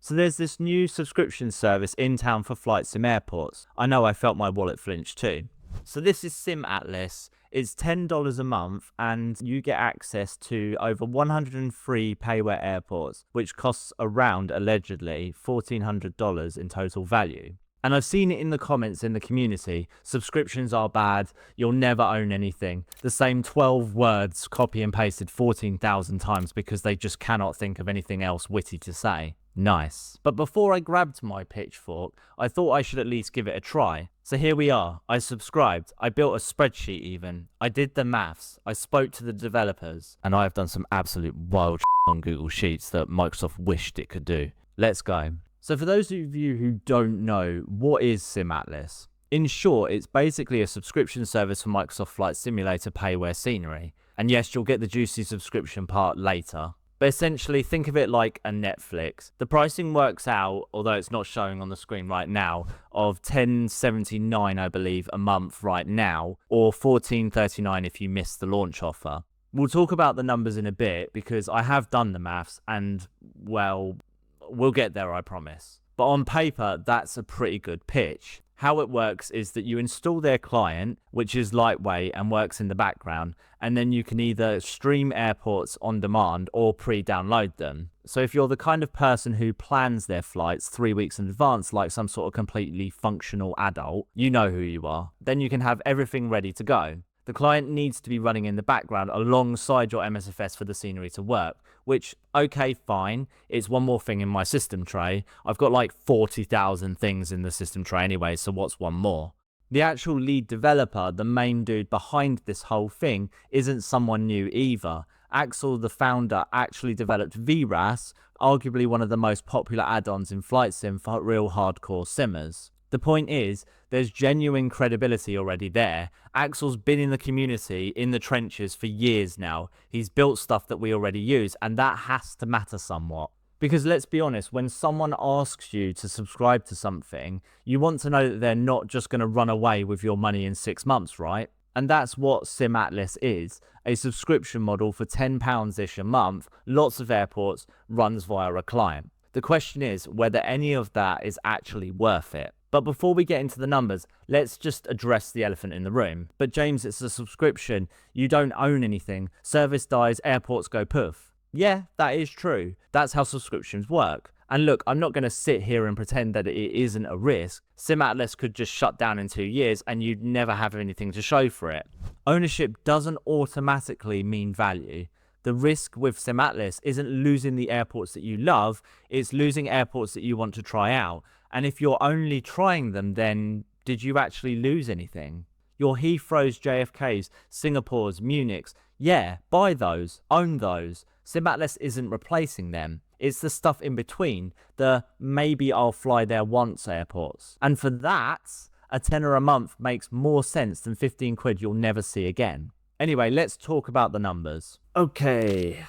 So there's this new subscription service in town for flight sim airports. I know I felt my wallet flinch too. So this is SimAtlas. It's $10 a month and you get access to over 103 payware airports, which costs around, allegedly, $1,400 in total value. And I've seen it in the comments in the community. Subscriptions are bad. You'll never own anything. The same 12 words copy and pasted 14,000 times because they just cannot think of anything else witty to say. Nice. But before I grabbed my pitchfork, I thought I should at least give it a try. So here we are. I subscribed. I built a spreadsheet even. I did the maths. I spoke to the developers. And I have done some absolute wild on Google Sheets that Microsoft wished it could do. Let's go. So for those of you who don't know, what is SimAtlas? In short, it's basically a subscription service for Microsoft Flight Simulator payware scenery. And yes, you'll get the juicy subscription part later. But essentially, think of it like a Netflix. The pricing works out, although it's not showing on the screen right now, of $10.79, I believe, a month right now, or $14.39 if you miss the launch offer. We'll talk about the numbers in a bit because I have done the maths and, well, we'll get there, I promise. But on paper, that's a pretty good pitch. How it works is that you install their client, which is lightweight and works in the background, and then you can either stream airports on demand or pre-download them. So if you're the kind of person who plans their flights 3 weeks in advance, like some sort of completely functional adult, you know who you are, then you can have everything ready to go. The client needs to be running in the background alongside your MSFS for the scenery to work, which, okay, fine, it's one more thing in my system tray. I've got like 40,000 things in the system tray anyway, so what's one more? The actual lead developer, the main dude behind this whole thing, isn't someone new either. Axel, the founder, actually developed VRAS, arguably one of the most popular add-ons in flight sim for real hardcore simmers. The point is, there's genuine credibility already there. Axel's been in the community, in the trenches for years now. He's built stuff that we already use, and that has to matter somewhat. Because let's be honest, when someone asks you to subscribe to something, you want to know that they're not just going to run away with your money in 6 months, right? And that's what SimAtlas is, a subscription model for £10-ish a month, lots of airports, runs via a client. The question is whether any of that is actually worth it. But before we get into the numbers, let's just address the elephant in the room. But James, it's a subscription. You don't own anything. Service dies, airports go poof. Yeah, that is true. That's how subscriptions work. And look, I'm not going to sit here and pretend that it isn't a risk. SimAtlas could just shut down in 2 years and you'd never have anything to show for it. Ownership doesn't automatically mean value. The risk with SimAtlas isn't losing the airports that you love, it's losing airports that you want to try out. And if you're only trying them, then did you actually lose anything? Your Heathrows, JFKs, Singapores, Munichs, yeah, buy those, own those. SimAtlas isn't replacing them. It's the stuff in between, the maybe I'll fly there once airports. And for that, a tenner a month makes more sense than 15 quid you'll never see again. Anyway, let's talk about the numbers. Okay,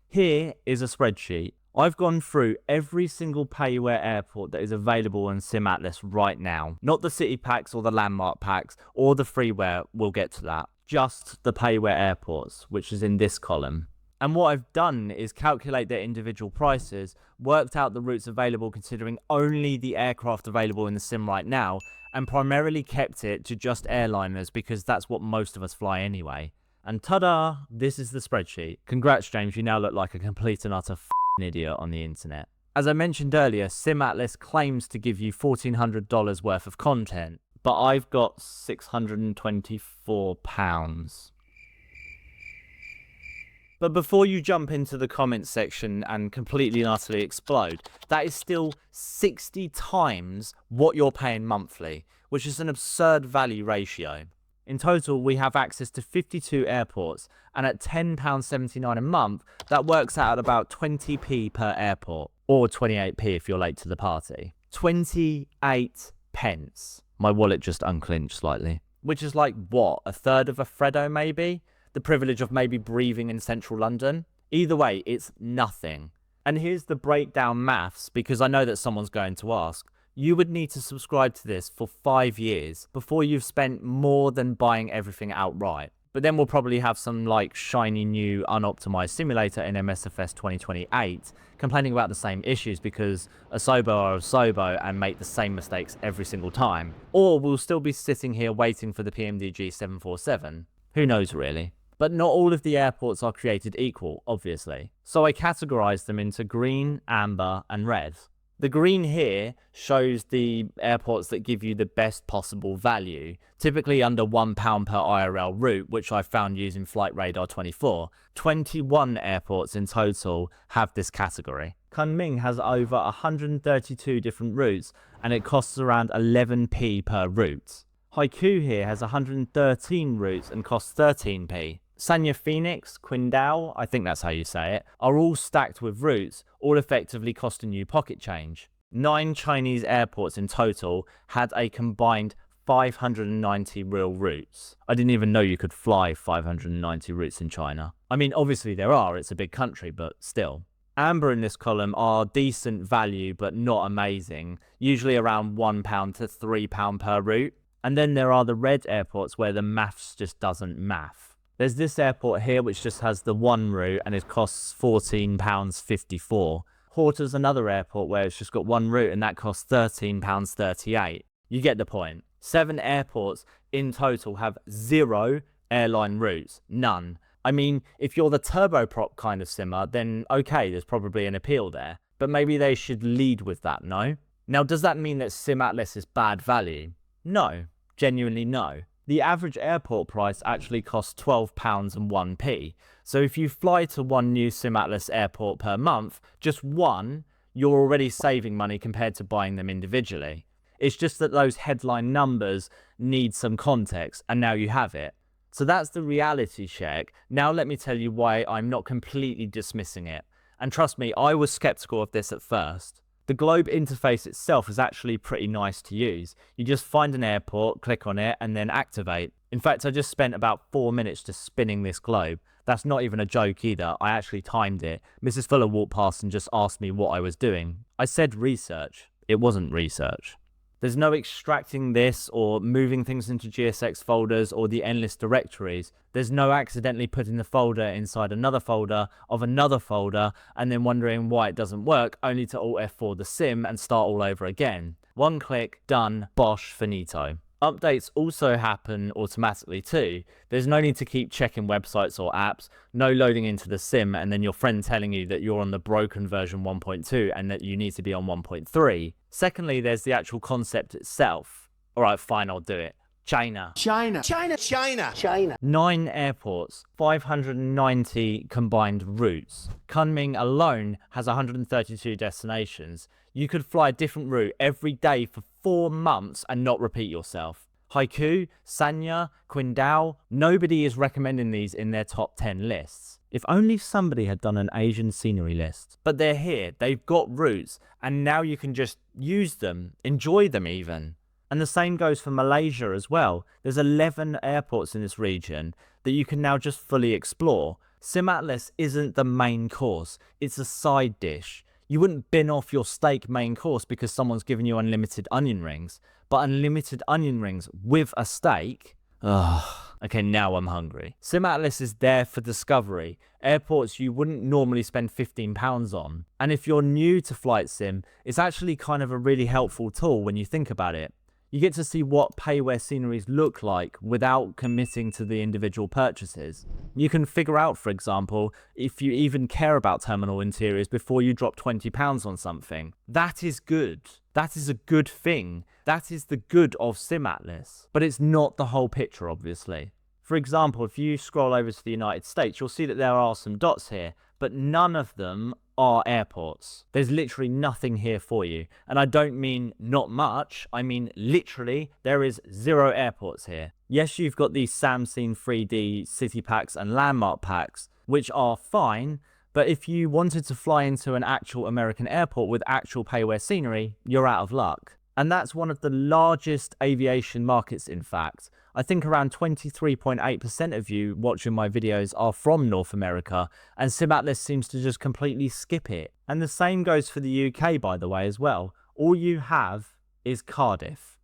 here is a spreadsheet. I've gone through every single payware airport that is available on SimAtlas right now. Not the city packs or the landmark packs or the freeware, we'll get to that. Just the payware airports, which is in this column. And what I've done is calculate their individual prices, worked out the routes available considering only the aircraft available in the sim right now, and primarily kept it to just airliners because that's what most of us fly anyway. And ta-da, this is the spreadsheet. Congrats, James, you now look like a complete and utter idiot on the internet. As I mentioned earlier, SimAtlas claims to give you $1,400 worth of content, but I've got £624. But before you jump into the comments section and completely and utterly explode, that is still 60 times what you're paying monthly, which is an absurd value ratio. In total, we have access to 52 airports, and at £10.79 a month, that works out at about 20p per airport, or 28p if you're late to the party. 28 pence. My wallet just unclinched slightly. Which is like, what, a third of a Freddo maybe? The privilege of maybe breathing in central London? Either way, it's nothing. And here's the breakdown maths, because I know that someone's going to ask. You would need to subscribe to this for 5 years before you've spent more than buying everything outright. But then we'll probably have some like shiny new unoptimized simulator in MSFS 2028 complaining about the same issues because Asobo are Asobo and make the same mistakes every single time. Or we'll still be sitting here waiting for the PMDG 747. Who knows really? But not all of the airports are created equal, obviously. So I categorized them into green, amber, and red. The green here shows the airports that give you the best possible value, typically under £1 per IRL route, which I found using Flight Radar 24. 21 airports in total have this category. Kunming has over 132 different routes, and it costs around 11p per route. Haiku here has 113 routes and costs 13p. Sanya Phoenix, Qingdao, I think that's how you say it, are all stacked with routes, all effectively costing you pocket change. 9 Chinese airports in total had a combined 590 real routes. I didn't even know you could fly 590 routes in China. I mean, obviously there are, it's a big country, but still. Amber in this column are decent value, but not amazing, usually around £1 to £3 per route. And then there are the red airports where the maths just doesn't math. There's this airport here which just has the one route and it costs £14.54. Horta's another airport where it's just got one route and that costs £13.38. You get the point. 7 airports in total have 0 airline routes. None. I mean, if you're the turboprop kind of simmer, then okay, there's probably an appeal there. But maybe they should lead with that, no? Now, does that mean that SimAtlas is bad value? No. Genuinely no. The average airport price actually costs £12 and 1p. So if you fly to one new SimAtlas airport per month, just one, you're already saving money compared to buying them individually. It's just that those headline numbers need some context, and now you have it. So that's the reality check. Now let me tell you why I'm not completely dismissing it. And trust me, I was skeptical of this at first. The Globe interface itself is actually pretty nice to use. You just find an airport, click on it, and then activate. In fact, I just spent about 4 minutes just spinning this Globe. That's not even a joke either. I actually timed it. Mrs. Fuller walked past and just asked me what I was doing. I said research. It wasn't research. There's no extracting this or moving things into GSX folders or the endless directories. There's no accidentally putting the folder inside another folder of another folder and then wondering why it doesn't work, only to Alt F4 the sim and start all over again. One click, done, bosh, finito. Updates also happen automatically too. There's no need to keep checking websites or apps, no loading into the sim and then your friend telling you that you're on the broken version 1.2 and that you need to be on 1.3. Secondly, there's the actual concept itself. Alright, fine, I'll do it. China. 9 airports, 590 combined routes. Kunming alone has 132 destinations. You could fly a different route every day for 4 months and not repeat yourself. Haiku, Sanya, Qingdao, nobody is recommending these in their top 10 lists. If only somebody had done an Asian scenery list. But they're here, they've got routes, and now you can just use them, enjoy them even. And the same goes for Malaysia as well. There's 11 airports in this region that you can now just fully explore. SimAtlas isn't the main course, it's a side dish. You wouldn't bin off your steak main course because someone's given you unlimited onion rings. But unlimited onion rings with a steak? Ugh. Okay, now I'm hungry. SimAtlas is there for discovery. Airports you wouldn't normally spend £15 on. And if you're new to flight sim, it's actually kind of a really helpful tool when you think about it. You get to see what payware sceneries look like without committing to the individual purchases. You can figure out, for example, if you even care about terminal interiors before you drop £20 on something. That is good. That is a good thing. That is the good of SimAtlas. But it's not the whole picture, obviously. For example, if you scroll over to the United States, you'll see that there are some dots here, but none of them are airports. There's literally nothing here for you. And I don't mean not much, I mean literally there is 0 airports here. Yes, you've got these SamScene 3D city packs and landmark packs, which are fine, but if you wanted to fly into an actual American airport with actual payware scenery, you're out of luck. And that's one of the largest aviation markets, in fact. I think around 23.8% of you watching my videos are from North America, and SimAtlas seems to just completely skip it. And the same goes for the UK, by the way, as well. All you have is Cardiff.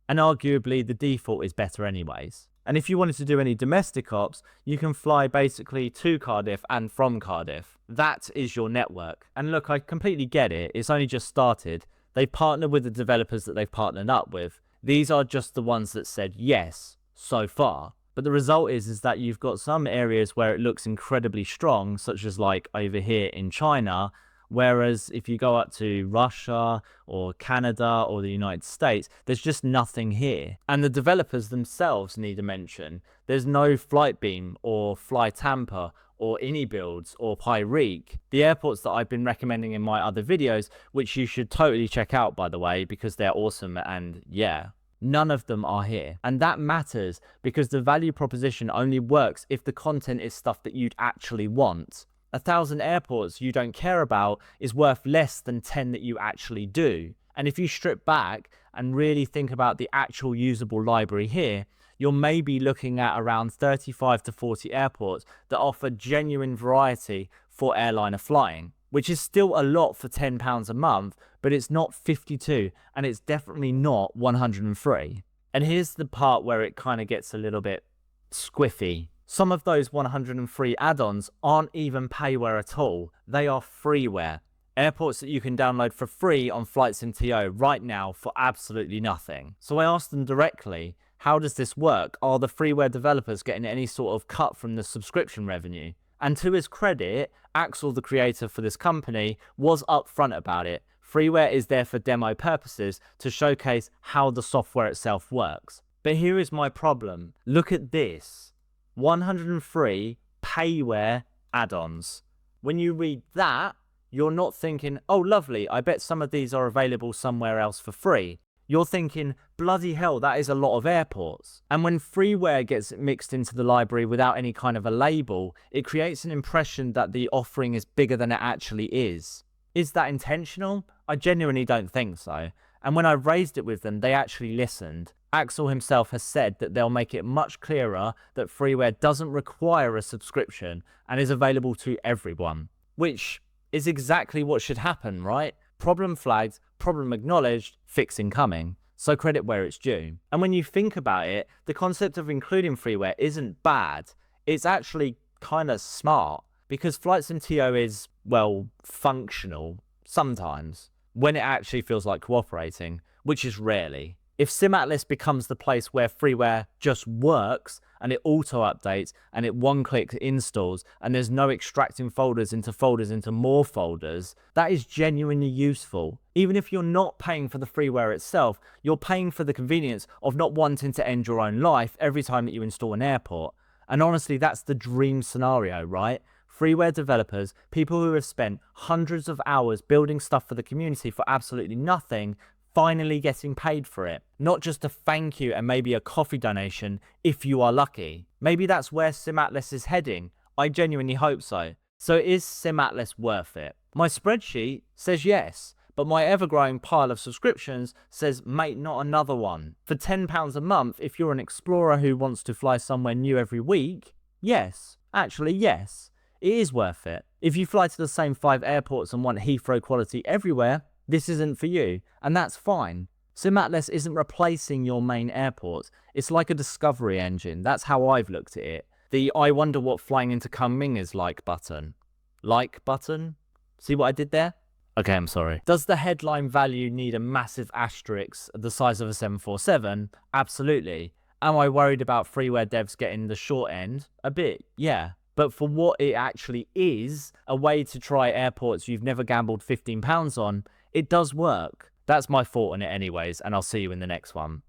And arguably the default is better anyways. And if you wanted to do any domestic ops, you can fly basically to Cardiff and from Cardiff. That is your network. And look, I completely get it. It's only just started. They've partnered with the developers that they've partnered up with. These are just the ones that said yes so far. But the result is that you've got some areas where it looks incredibly strong, such as like over here in China. Whereas if you go up to Russia or Canada or the United States, there's just nothing here. And the developers themselves need a mention. There's no Flightbeam or FlyTampa or AnyBuilds or Pyreek, the airports that I've been recommending in my other videos, which you should totally check out, by the way, because they're awesome. And yeah, none of them are here. And that matters because the value proposition only works if the content is stuff that you'd actually want. 1,000 airports you don't care about is worth less than 10 that you actually do. And if you strip back and really think about the actual usable library here, you're maybe looking at around 35 to 40 airports that offer genuine variety for airliner flying, which is still a lot for £10 a month, but it's not 52 and it's definitely not 103. And here's the part where it kind of gets a little bit squiffy. Some of those 103 add-ons aren't even payware at all. They are freeware. Airports that you can download for free on FlightSim.to right now for absolutely nothing. So I asked them directly, how does this work? Are the freeware developers getting any sort of cut from the subscription revenue? And to his credit, Axel, the creator for this company, was upfront about it. Freeware is there for demo purposes to showcase how the software itself works. But here is my problem. Look at this. 103 payware add-ons. When you read that, you're not thinking, oh lovely, I bet some of these are available somewhere else for free. You're thinking, bloody hell, that is a lot of airports. And when freeware gets mixed into the library without any kind of a label, it creates an impression that the offering is bigger than it actually is. Is that intentional? I genuinely don't think so. And when I raised it with them, they actually listened. Axel himself has said that they'll make it much clearer that freeware doesn't require a subscription and is available to everyone. Which is exactly what should happen, right? Problem flagged, problem acknowledged, fix incoming. So credit where it's due. And when you think about it, the concept of including freeware isn't bad. It's actually kind of smart because FlightSim.to is, well, functional sometimes when it actually feels like cooperating, which is rarely. If SimAtlas becomes the place where freeware just works and it auto updates and it one-click installs and there's no extracting folders into more folders, that is genuinely useful. Even if you're not paying for the freeware itself, you're paying for the convenience of not wanting to end your own life every time that you install an airport. And honestly, that's the dream scenario, right? Freeware developers, people who have spent hundreds of hours building stuff for the community for absolutely nothing, finally getting paid for it. Not just a thank you and maybe a coffee donation if you are lucky. Maybe that's where SimAtlas is heading. I genuinely hope so. So is SimAtlas worth it? My spreadsheet says yes, but my ever-growing pile of subscriptions says, mate, not another one. For £10 a month, if you're an explorer who wants to fly somewhere new every week, yes. Actually, yes. It is worth it. If you fly to the same 5 airports and want Heathrow quality everywhere, this isn't for you, and that's fine. SimAtlas isn't replacing your main airport. It's like a discovery engine. That's how I've looked at it. The I wonder what flying into Kunming is like button. Like button? See what I did there? Okay, I'm sorry. Does the headline value need a massive asterisk the size of a 747? Absolutely. Am I worried about freeware devs getting the short end? A bit, yeah. But for what it actually is, a way to try airports you've never gambled £15 on, it does work. That's my thought on it anyways, and I'll see you in the next one.